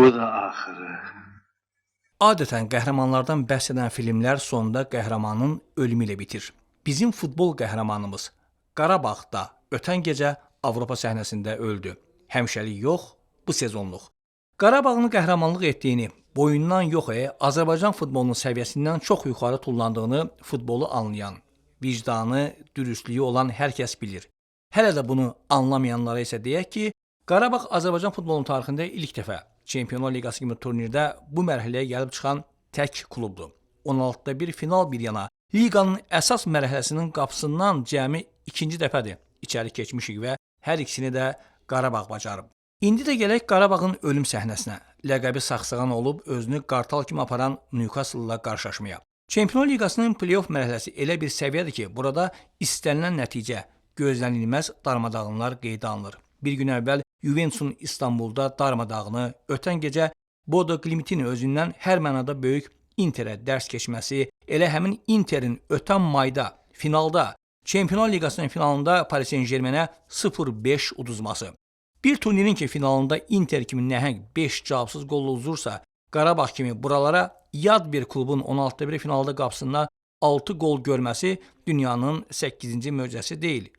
Bu da axırı. Adətən qəhrəmanlardan bəhs edən filmlər sonunda qəhrəmanın ölümü ilə bitir. Bizim futbol qəhrəmanımız Qarabağda ötən gecə Avropa səhnəsində öldü. Həmişəlik yox, bu sezonluq. Qarabağın qəhrəmanlıq etdiyini, boyundan yox, Azərbaycan futbolunun səviyyəsindən çox yuxarı tullandığını futbolu anlayan, vicdanı, dürüstlüyü olan hər kəs bilir. Hələ də bunu anlamayanlara isə deyək ki, Qarabağ Azərbaycan futbolunun tarixində ilk dəfə Çempionlar Liqası kimi turnirdə bu mərhələyə gəlib çıxan tək klubdur. 16-da bir final bir yana, liqanın əsas mərhələsinin qapısından cəmi ikinci dəfədir içəri keçmişik və hər ikisini də Qarabağ bacarıb. İndi də gələk Qarabağın ölüm səhnəsinə. Ləqəbi saxsağan olub özünü qartal kimi aparan Newcastle-la qarşılaşmaya. Çempionlar Liqasının play-off mərhələsi elə bir səviyyədir ki, burada istənilən nəticə, gözlənilməz darmadağınlar qeydə alınır. Bir gün əvvəl Juventusun İstanbulda darmadağını, ötən gecə Bodo Glimt'in özündən hər mənada böyük Interə dərs keçməsi, elə həmin Interin ötən mayda, finalda, Çempionlar Liqasının finalında Paris Saint-Germainə 0-5 uduzması. Bir turnirin ki finalında Inter kimi nəhəng 5 cavabsız golla uzursa, Qarabağ kimi buralara yad bir klubun 16-da bir finalda qapısında 6 gol görməsi dünyanın 8-ci möcüzəsi deyil.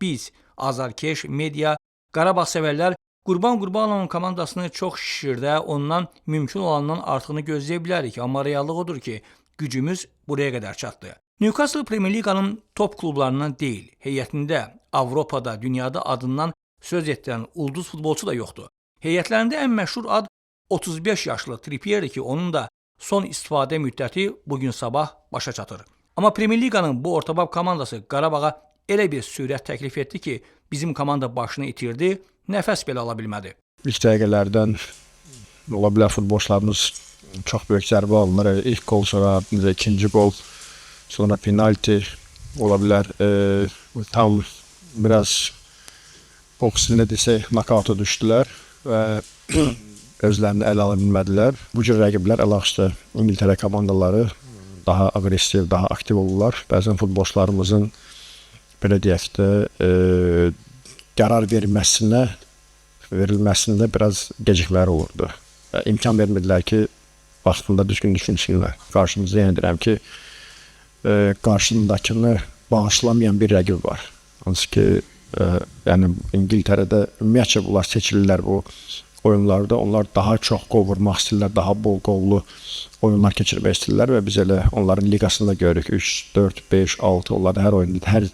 Biz, azarkeş, media, Qarabağ sevərlər Qurban Qurbanovun komandasını çox şişirdə, ondan mümkün olandan artığını gözləyə bilərik. Amma reallıq odur ki, gücümüz buraya qədər çatdı. Newcastle Premier Liqanın top klublarından deyil. Heyətində Avropada, dünyada adından söz etdirən ulduz futbolçu da yoxdur. Heyətlərində ən məşhur ad 35 yaşlı Trippier'dir ki, onun da son istifadə müddəti bugün sabah başa çatır. Amma Premier Liqanın bu ortabab komandası Qarabağa elə bir sürət təklif etdi ki, bizim komanda başını itirdi, nəfəs belə ala bilmədi. İlk dəqiqələrdən ola bilər futbolçularımız çox böyük zərbə alınır. İlk gol, sonra ikinci gol, sonra penalti ola bilər. Tam biraz boks dilinə desək nakauta düşdülər və özlərini ələ ala bilmədilər. Bu cür rəqiblər əlaqədə İngiltərə komandaları daha aqressiv, daha aktiv olurlar. Bəzən futbolçularımızın belə deyək də qərar verilməsində biraz gecikmələr olurdu. İmkan vermədilər ki, vaxtında düzgün düşünsünlər. Qarşımızda yenə deyirəm ki, qarşındakını bağışlamayan bir rəqib var. Hansı ki, yəni İngiltərədə ümumiyyətcə bunlar seçilirlər bu oyunlarda. Onlar daha çox qol vurmaq istəyirlər, daha bol qollu oyunlar keçirmək istəyirlər və biz elə onların liqasında görürük. 3, 4, 5, 6 onlarda hər oyunda, hər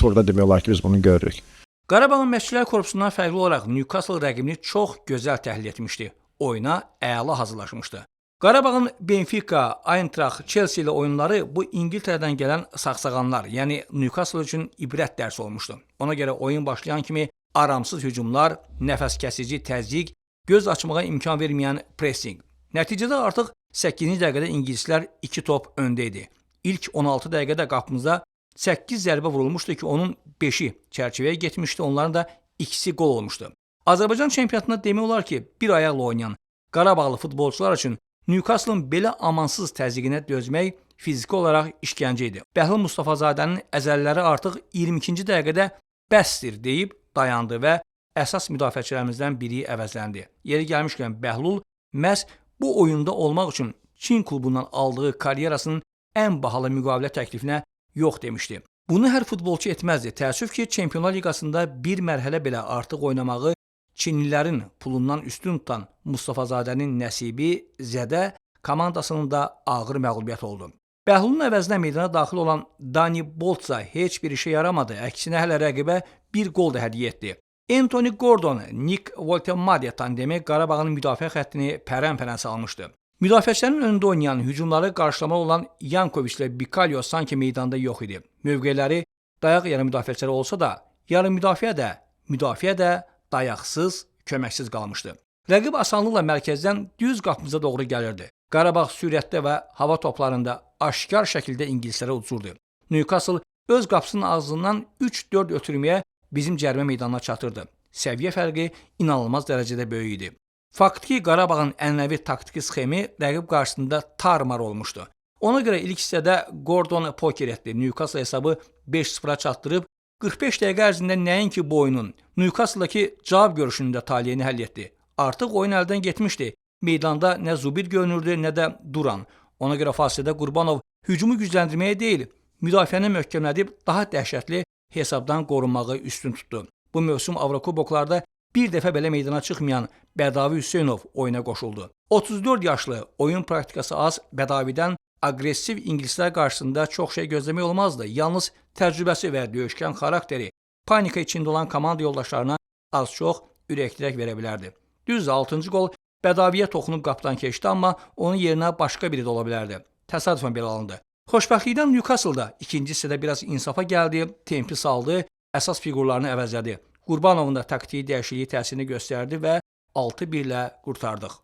turda demək olar ki, biz bunu görürük. Qarabağın məşqçilər korpusundan fərqli olaraq Newcastle rəqibini çox gözəl təhlil etmişdi. Oyuna əla hazırlaşmışdı. Qarabağın Benfica, Eintracht, Chelsea ilə oyunları bu İngiltərədən gələn saxsağanlar, yəni Newcastle üçün ibrət dərsi olmuşdu. Ona görə oyun başlayan kimi aramsız hücumlar, nəfəs kəsici təzyiq, göz açmağa imkan verməyən pressing. Nəticədə artıq 8-ci dəqiqədə ingilislər 2 top öndə idi. İlk 16 dəqiqədə qapımıza 8 zərbə vurulmuşdu ki, onun 5-i çərçivəyə getmişdi, onların da ikisi qol olmuşdu. Azərbaycan çempionatında demək olar ki, bir ayaqla oynayan Qarabağlı futbolçular üçün Newcastle-ın belə amansız təzyiqinə dözmək fiziki olaraq işgəncə idi. Bəhlul Mustafazadənin əzəlləri artıq 22-ci dəqiqədə bəsdir deyib dayandı və əsas müdafiəçilərimizdən biri əvəzləndi. Yeri gəlmişkən Bəhlul məhz bu oyunda olmaq üçün Çin klubundan aldığı karyerasının ən bahalı müqavilə təklifinə yox demişdi. Bunu hər futbolçu etməzdi. Təəssüf ki, Çempionlar Liqasında bir mərhələ belə artıq oynamağı Çinlilərin pulundan üstün tutan Mustafazadənin nəsibi Zədə komandasının da ağır məğlubiyyət oldu. Bəhlulun əvəzinə meydana daxil olan Dani Boltsa heç bir işə yaramadı. Əksinə hələ rəqibə bir gol da hədiyyə etdi. Anthony Gordon, Nick Woltemade tandemi Qarabağın müdafiə xəttini pərən-pərən salmışdı. Müdafiəçilərin önündə oynayan, hücumları qarşılamalı olan Yankovic ilə Bikalyo sanki meydanda yox idi. Mövqeləri dayaq yarım müdafiəçiləri olsa da, yarım müdafiə də dayaqsız, köməksiz qalmışdı. Rəqib asanlıqla mərkəzdən düz qapımıza doğru gəlirdi. Qarabağ sürətdə və hava toplarında aşkar şəkildə ingilislərə uçurdu. Newcastle öz qapısının ağzından 3-4 ötürməyə bizim cərimə meydanına çatırdı. Səviyyə fərqi inanılmaz dərəcədə böyük idi. Fakt ki, Qarabağın ənənəvi taktiki sxemi rəqib qarşısında tarmar olmuşdu. Ona görə ilk hissədə Gordon poker etdi. Newcastle hesabı 5-0-a çatdırıb 45 dəqiqə ərzində nəinki bu oyunun, Newcastle-dakı cavab görüşünün də taleyini həll etdi. Artıq oyun əldən getmişdi. Meydanda nə Zubir görünürdü, nə də Duran. Ona görə fasilədə Qurbanov hücumu gücləndirməyə deyil, müdafiəni möhkəmlədib daha dəhşətli hesabdan qorunmağı üstün tutdu. Bu mövsüm Avrokuboklarda bir dəfə belə meydana çıxmayan Bədavi Hüseynov oyuna qoşuldu. 34 yaşlı, oyun praktikası az Bədavidən aqressiv ingilislər qarşısında çox şey gözləmək olmazdı. Yalnız təcrübəsi və döyüşkən xarakteri panika içində olan komanda yoldaşlarına az-çox ürəkdirək verə bilərdi. Düzdür, 6-cı qol Bədaviyə toxunub qapıdan keçdi, amma onun yerinə başqa biri də ola bilərdi. Təsadüfən belə alındı. Xoşbəxtlikdən Newcastle-da ikinci hissədə biraz insafa gəldi, tempi saldı, əsas fiqurlarını əvəzlədi. Qurbanovun da taktiyi dəyişikliyi təsirini göstərdi və 6-1 ilə qurtardıq.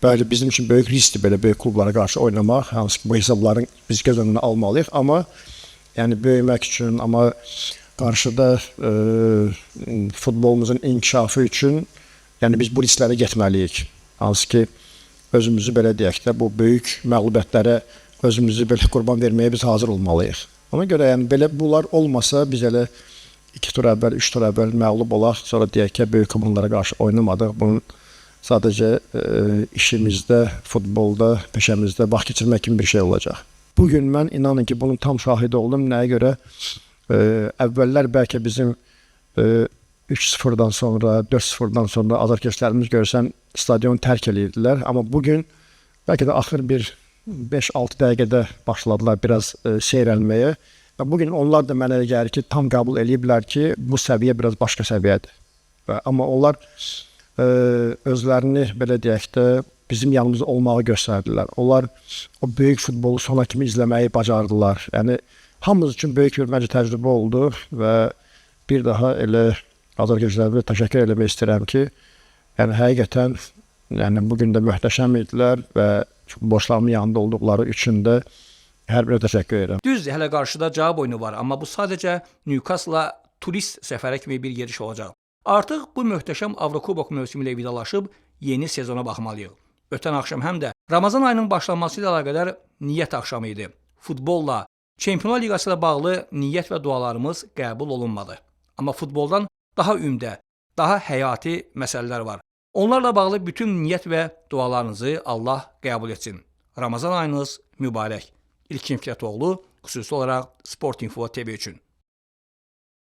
Bəli, bizim üçün böyük riskdir belə böyük klublara qarşı oynamaq. Hansı ki, bu hesabların biz göz önünə almalıyıq, amma yəni böyümək üçün, amma qarşıda futbolumuzun inkişafı üçün yəni biz bu risklərə getməliyik. Hansı ki, özümüzü belə deyək də, bu böyük məğlubiyyətlərə özümüzü belə qurban verməyə biz hazır olmalıyıq. Ona görə yəni belə bunlar olmasa biz elə 2 tur əvvəl, 3 tur əvvəl məğlub olaq, sonra deyək ki, böyük komandalara qarşı oynamadıq. Bunun sadəcə işimizdə, futbolda, peşəmizdə vaxt keçirmək kimi bir şey olacaq. Bugün mən inanın ki, bunun tam şahidi oldum. Nəyə görə? Əvvəllər bəlkə bizim 3-0-dan sonra, 4-0-dan sonra azarkeşlərimiz görsən stadionu tərk edirdilər. Amma bugün bəlkə də axır bir 5-6 dəqiqədə başladılar biraz seyrəlməyə. Və bugün onlar da mənə gəlir ki, tam qəbul ediblər ki, bu səviyyə biraz başqa səviyyədir. Amma onlar özlərini belə deyək də bizim yanımızda olmağı göstərdilər. Onlar o böyük futbolu sona kimi izləməyi bacardılar. Yəni hamımız üçün böyük bir məncə təcrübə oldu və bir daha elə azarkeşlərimə təşəkkür eləmək istəyirəm ki, yəni həqiqətən yəni bugün də möhtəşəm idilər və boşlarımın yanında olduqları üçün də hər birə təşəkkür edirəm. Düzdür, hələ qarşıda cavab oyunu var, amma bu sadəcə Newcastle-a turist səfərə kimi bir gediş olacaq. Artıq bu möhtəşəm Avrokubok mövsümü ilə vidalaşıb yeni sezona baxmalıyıq. Ötən axşam həm də Ramazan ayının başlanması ilə əlaqədar niyyət axşamı idi. Futbolla, Çempionlar Liqası ilə bağlı niyyət və dualarımız qəbul olunmadı. Amma futboldan daha ümdə, daha həyati məsələlər var. Onlarla bağlı bütün niyyət və dualarınızı Allah qəbul etsin. Ramazan ayınız mübarək. İlkin Fikrətoğlu, xüsusi olaraq Sport Info TV üçün.